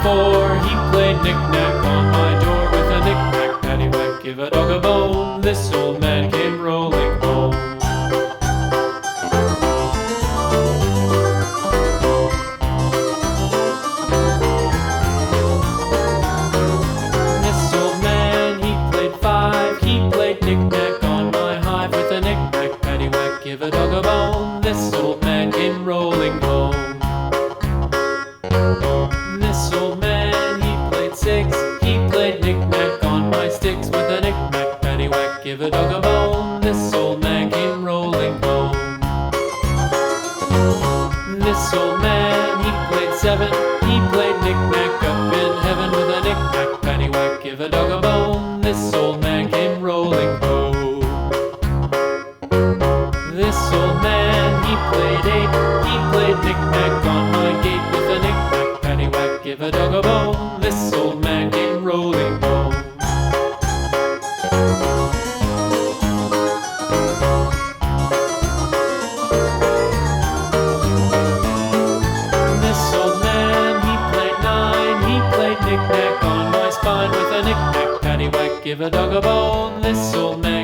4, he played knick-knack on my door with a knick-knack, paddywhack, give a dog a bone. This old man came rolling home. This old man, he played 5, he played knick-knack on my hive with a knick-knack, paddywhack, give a dog a bone. This old man came rolling home. This old man, he played 6, he played knick-knack on my sticks with a knick-knack, paddywhack, give a dog a bone. This old man came rolling home. This old man, he played 7, he played knick-knack up in heaven with a knick-knack, paddywhack, give a dog a bone. This old man came rolling home. This old man, he played 8, he played knick-knack on my gate with a knick-knack, paddywhack, give a dog a bone. This old man came rolling home. This old man, he played 9, he played knick-knack on my spine with a knick-knack, paddywhack, give a dog a bone. This old man